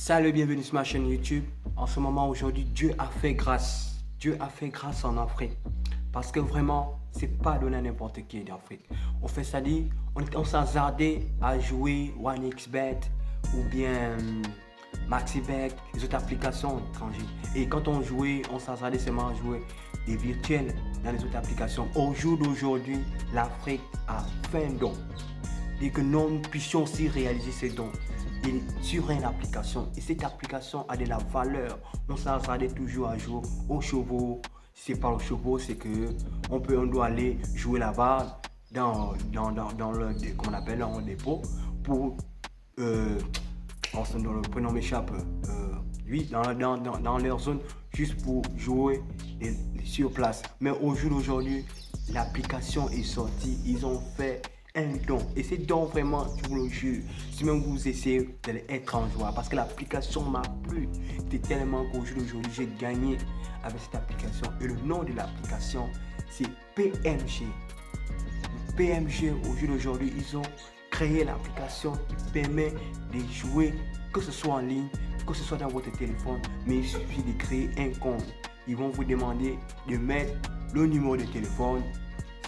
Salut, bienvenue sur ma chaîne YouTube. En ce moment, aujourd'hui, Dieu a fait grâce. Dieu a fait grâce en Afrique. Parce que vraiment, c'est pas donné à n'importe qui d'Afrique. On fait ça dit, on s'hasardait à jouer OneXBet ou bien MaxiBet, les autres applications étrangères. Et quand on jouait, on s'hasardait seulement à jouer des virtuels dans les autres applications. Au jour d'aujourd'hui, l'Afrique a fait un don. Et que nous puissions aussi réaliser ces dons sur une application. Et cette application a de la valeur. On s'attendait toujours à jouer au chevaux. Si c'est pas au chevaux, c'est que on doit aller jouer là-bas dans le qu'on appelle un dépôt pour dans le prénom m'échappe. Oui, dans leur zone, juste pour jouer sur place. Mais au jour d'aujourd'hui, l'application est sortie. Ils ont fait un don. Et c'est don vraiment, je vous le jure. Si même vous essayez d'être en joie, parce que l'application m'a plu. C'est tellement qu'au jour d'aujourd'hui, j'ai gagné avec cette application. Et le nom de l'application, c'est PMG. PMG, au jour d'aujourd'hui, ils ont créé l'application qui permet de jouer, que ce soit en ligne, que ce soit dans votre téléphone, mais il suffit de créer un compte. Ils vont vous demander de mettre le numéro de téléphone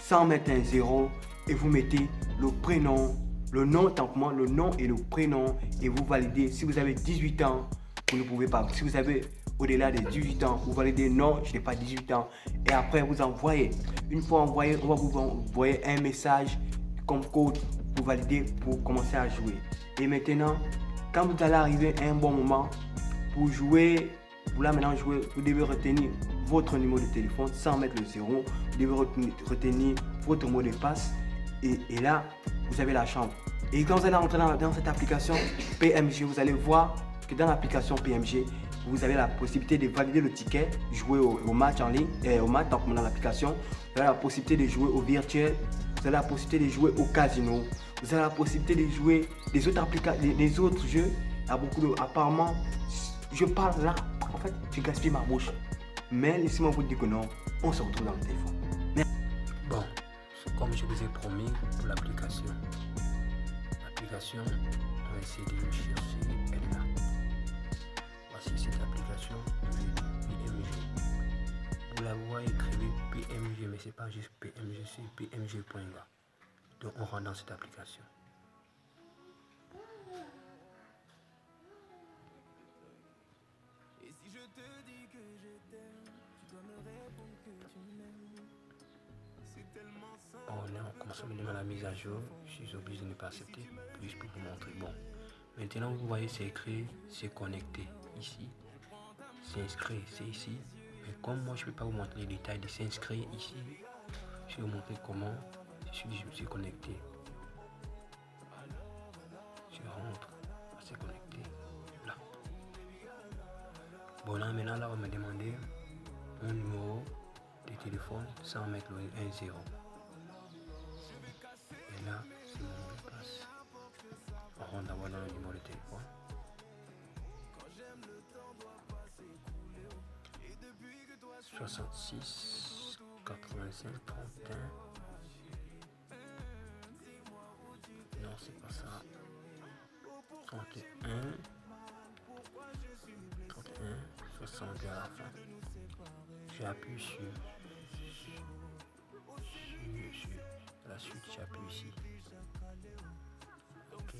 sans mettre un zéro et vous mettez le prénom, le nom, simplement le nom et le prénom et vous validez. Si vous avez 18 ans, vous ne pouvez pas. Si vous avez au-delà de 18 ans, vous validez non, je n'ai pas 18 ans. Et après, vous envoyez. Une fois envoyé, on va vous envoyer un message comme code pour valider, pour commencer à jouer. Et maintenant, quand vous allez arriver à un bon moment, pour jouer, pour là maintenant jouer, vous devez retenir votre numéro de téléphone sans mettre le zéro. Vous devez retenir votre mot de passe. Et là, vous avez la chance. Et quand vous allez entrer dans cette application PMG, vous allez voir que dans l'application PMG, vous avez la possibilité de valider le ticket, jouer au match en ligne, au match dans l'application. Vous avez la possibilité de jouer au virtuel, vous avez la possibilité de jouer au casino, vous avez la possibilité de jouer des autres jeux. Il y a beaucoup de. Apparemment, je parle là, en fait, je gaspille ma bouche. Mais laissez-moi vous dire que non, on se retrouve dans le téléphone. Bon, comme je vous ai promis pour l'application, on va essayer de le chercher, elle est là. Voici cette application, PMG. Vous la voyez écrire PMG, mais c'est pas juste PMG, c'est PMG.ga. Donc on rentre dans cette application. Et si je te dis que je t'aime, tu dois me répondre que tu m'aimes. C'est tellement simple. Bon, là on commence à me demander la mise à jour. Je suis obligé de ne pas accepter. Puis je peux vous montrer. Bon, maintenant vous voyez c'est écrit, c'est connecté ici. C'est inscrit, c'est ici. Mais comme moi je ne peux pas vous montrer les détails de s'inscrire ici, je vais vous montrer comment je me suis connecté. Je rentre, c'est connecté. Là. Bon là maintenant là on va me demander mon numéro de téléphone sans mettre le 1-0. Et là c'est mon mot de passe. On rentre d'abord dans le numéro de téléphone. 66 85 31. Non, c'est pas ça. 31 62 à la fin. J'appuie sur la suite, j'appuie ici. Ok.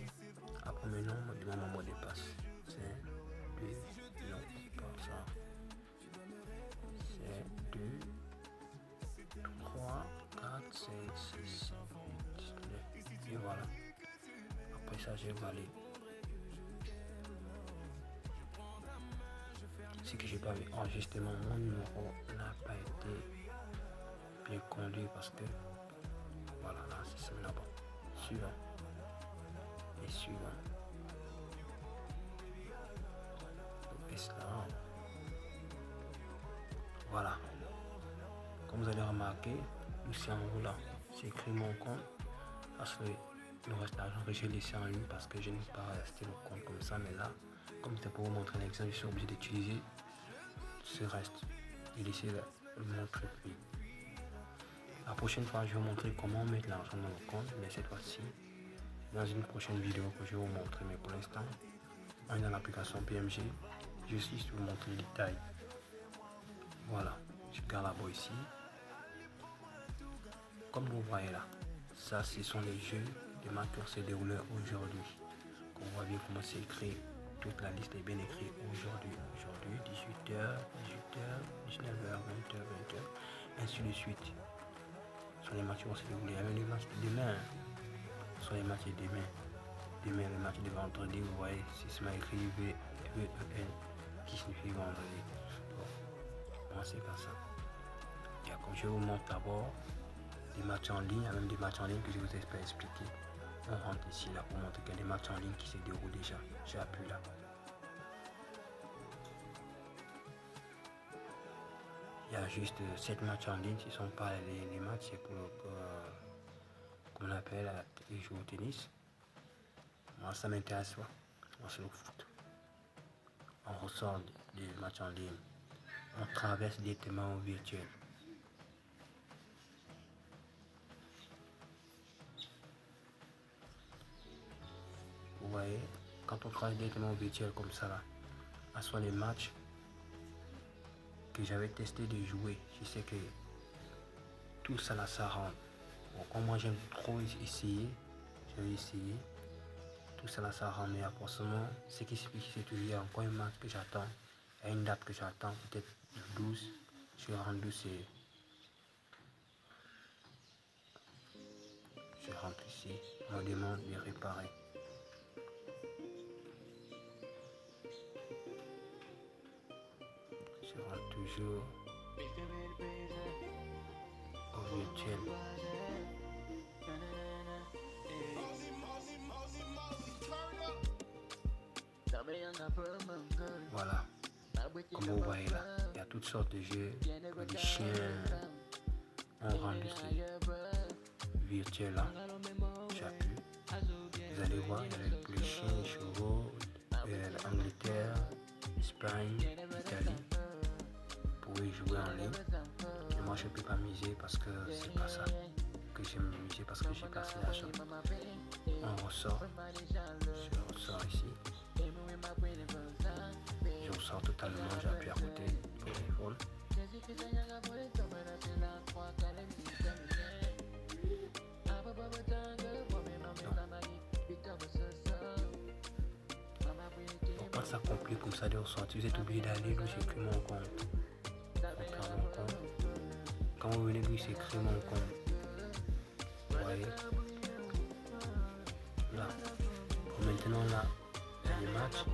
Après maintenant, on me demande mon mot de passe. C'est 2, non, pas ça. C'est 2, 3, 4, 5, 6, 7, 8, et voilà. Après ça, je valide. C'est que j'ai pas vu enregistrement, mon numéro n'a pas été bien conduit parce que voilà, là c'est là-bas. Suivant et suivant. Et cela. Voilà. Comme vous allez remarquer, ici en haut là, c'est écrit mon compte parce que le reste d'argent que j'ai laissé en ligne parce que je n'ai pas resté le compte comme ça, mais là, comme c'était pour vous montrer l'exemple, je suis obligé d'utiliser ce reste. Je vais essayer de le montrer plus. La prochaine fois, je vais vous montrer comment mettre l'argent dans le compte, mais cette fois-ci, dans une prochaine vidéo que je vais vous montrer. Mais pour l'instant, On est dans l'application PMG. Juste ici, je vous montrer les détails. Voilà, je garde là-bas ici. Comme vous voyez là, ça ce sont les jeux, les matchs qui se déroulent aujourd'hui. On voit bien comment c'est écrit. Toute la liste est bien écrite aujourd'hui. Aujourd'hui, 18h, 18h, 19h, 20h, 20h, ainsi de suite. Ce sont les matchs qui vont se dérouler. Il y a même les matchs de demain. Ce sont les matchs de demain. Demain, les matchs de vendredi, vous voyez, c'est ce écrit VEN qui signifie vendredi. Bon, c'est comme ça. Et comme je vous montre d'abord des matchs en ligne, il y a même des matchs en ligne que je vous ai pas expliqué. On rentre ici là pour montrer qu'il y a des matchs en ligne qui se déroulent déjà. J'appuie là. Il y a juste 7 matchs en ligne, ce ne sont pas les matchs, c'est pour qu'on appelle les jouer au tennis. Moi ça m'intéresse pas. Moi c'est le foot. On ressort des matchs en ligne. On traverse directement au virtuel. Vous voyez, quand on travaille directement au virtuel comme ça là, à soit les matchs que j'avais testé de jouer, je sais que tout ça là, ça rentre. Bon, comme moi j'aime trop essayer, j'avais essayé, tout ça là, ça rentre, mais apparemment, ce qui s'explique, c'est toujours il y a encore un match que j'attends, il y a une date que j'attends, peut-être le 12, je rentre 12 et je rentre ici, on me demande de réparer. Je rentre toujours au virtuel. Voilà, comme vous voyez là, il y a toutes sortes de jeux, des chiens, on rentre ici, virtuel là, j'appuie. Vous allez voir, il y a les chiens, les chevaux, l'Angleterre, l'Espagne, l'Italie. Vous pouvez jouer en ligne. Mais moi je ne peux pas miser parce que c'est pas ça que j'aime miser parce que j'ai pas assez d'argent. On ressort. Je ressors ici. Je ressors totalement, j'appuie à côté du téléphone. Donc, quand ça complique comme ça de ressortir, vous êtes obligé d'aller où j'ai créé mon compte. Quand vous venez d'où c'est créé mon compte, vous voyez là, pour maintenant là, il y a les matchs,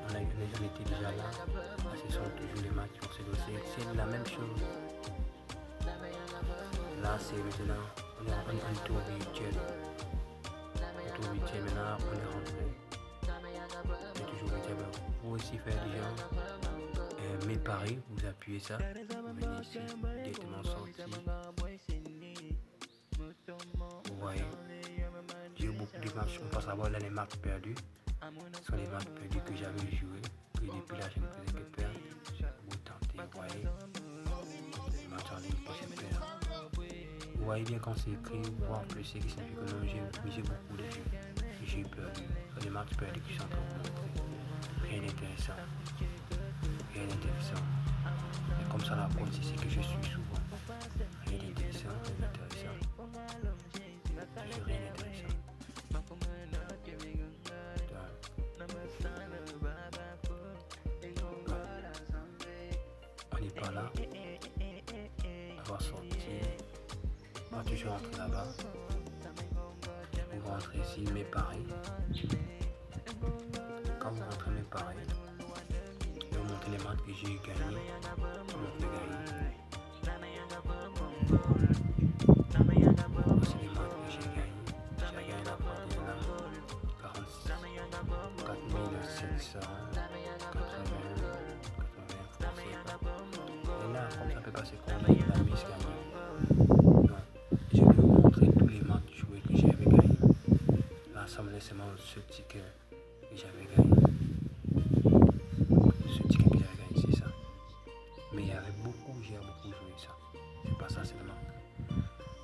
on était déjà là, ce sont toujours les matchs sur ce dossier, c'est la même chose. Là c'est maintenant, on est en tour virtuel, maintenant on est rentré, on est toujours virtuel. Vous aussi faire des gens, mes paris, vous appuyez ça, vous venez ici, directement sorti. Vous voyez, j'ai eu beaucoup de matchs, on peut savoir là les matchs perdus. Ce sont les matchs perdus que j'avais joué, que depuis là je ne faisais que perdre. Vous tentez, vous voyez, les matchs en ligne que je perds. Vous voyez bien quand c'est écrit, voir plus, c'est qui signifie que non, j'ai misé beaucoup de jeux. J'ai perdu. Ce sont les matchs perdus qui sont en train de vous montrer. Rien d'intéressant. Rien d'intéressant. Et comme ça, la porte, c'est ce que je suis souvent. Rien d'intéressant, rien d'intéressant. Toujours rien d'intéressant. On n'est pas là. On va sortir. On va toujours rentrer là-bas. Vous rentrez ici, mes paris. Quand vous rentrez mes paris, je vais vous montrer les matchs que j'ai gagnés. Comment je gagne. Voici les matchs que j'ai gagnés. J'ai gagné la partie là. 46 4700 et là, comme ça peut passer combien il a mis gagné. Donc, je vais vous montrer tous les matchs joués que j'avais gagné. Là, ça me laisse seulement ce ticket que j'avais gagné. Ce ticket que j'avais gagné, c'est ça. Mais il y avait beaucoup, j'ai beaucoup joué ça. C'est pas ça seulement.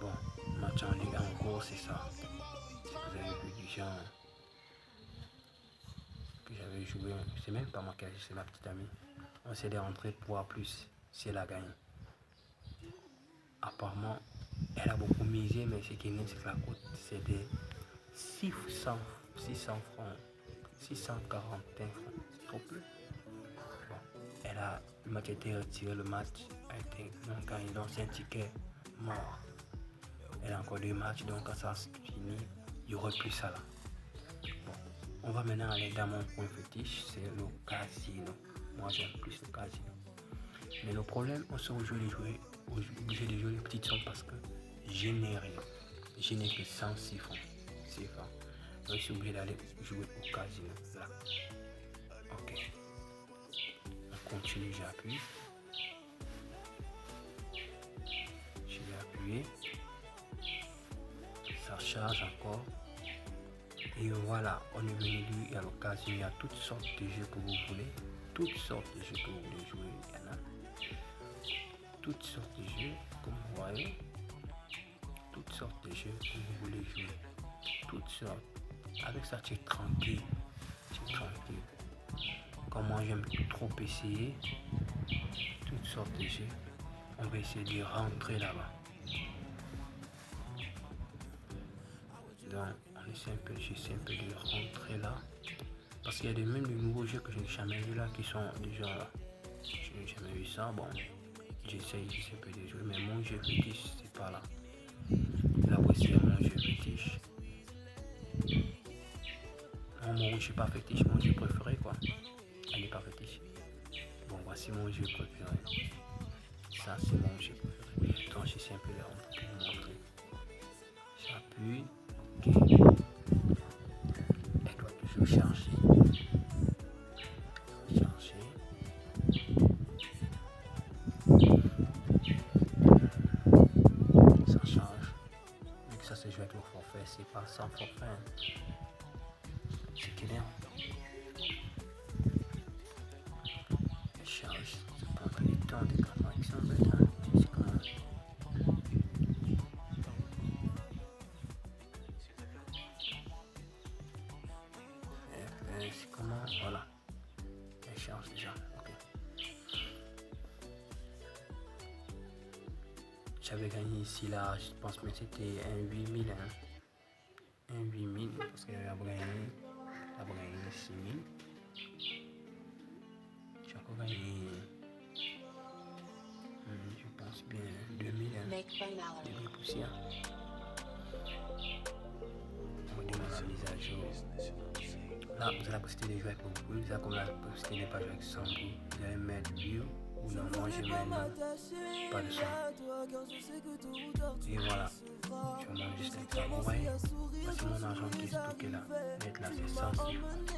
Bon, match en ligue en gros, c'est ça. Si vous avez vu du genre que j'avais joué, c'est même pas moi qui ai joué, c'est ma petite amie. On s'est dit rentrer pour voir plus si elle a gagné. Apparemment, elle a beaucoup misé, mais ce qui est né, c'est que la cote, c'était 600 francs, 641 francs, c'est trop peu. Bon, le match a été retiré, le match a été non gagné, donc c'est un ticket mort. Elle a encore 2 matchs, donc quand ça se finit, il n'y aura plus ça là. Bon, on va maintenant aller dans mon point fétiche, c'est le casino. Moi j'aime plus le casino. Mais le problème, on sera obligé de jouer les petites sommes parce que je n'ai rien. Je n'ai que 106 francs. Donc je suis obligé d'aller jouer au casino là. Ok. On continue, j'appuie. Je vais appuyer. Ça charge encore. Et voilà, on est venu il y a le casino, il y a toutes sortes de jeux que vous voulez. Toutes sortes de jeux que vous voulez jouer, il y en a. Toutes sortes de jeux, comme vous voyez. Toutes sortes de jeux que vous voulez jouer. Toutes sortes. Avec ça, tu es tranquille. Comme moi, j'aime trop essayer. Toutes sortes de jeux. On va essayer de rentrer là-bas. Donc, j'essaie un peu de rentrer là. Parce qu'il y a même de nouveaux jeux que je n'ai jamais vu là qui sont déjà là. Je n'ai jamais vu ça. Bon, j'essaie un peu de jouer, mais mon jeu fétiche, c'est pas là. Là, voici mon jeu fétiche. Non, mon jeu pas fétiche, mon jeu préféré quoi. Elle n'est pas fétiche. Bon, voici mon jeu préféré. Ça, c'est mon jeu préféré. Donc, j'essaie un peu de rentrer pour vous montrer. J'appuie. Ok. Elle doit toujours charger. Ça charge. Vu que ça se joue avec le forfait, c'est pas sans forfait. C'est clair. Charge. Ça prendra du temps de connexion maintenant. C'est comment. C'est comment. Voilà. Elle charge déjà. Ok. J'avais gagné ici là, je pense que c'était un 8000. Hein. Un 8000 parce que j'avais gagné 6000. J'ai encore gagné, je pense bien 2000. 2000 poussières. On demande la mise à jour. Là, vous avez la possibilité de jouer avec vos poules. Vous avez comme la possibilité de ne pas jouer avec sans bruit. Vous allez mettre view ou non, moi je mets non, pas de son. Et voilà, je mange juste avec ça. Vous voyez, voici mon argent qui est stocké là. Net là, c'est 106 francs.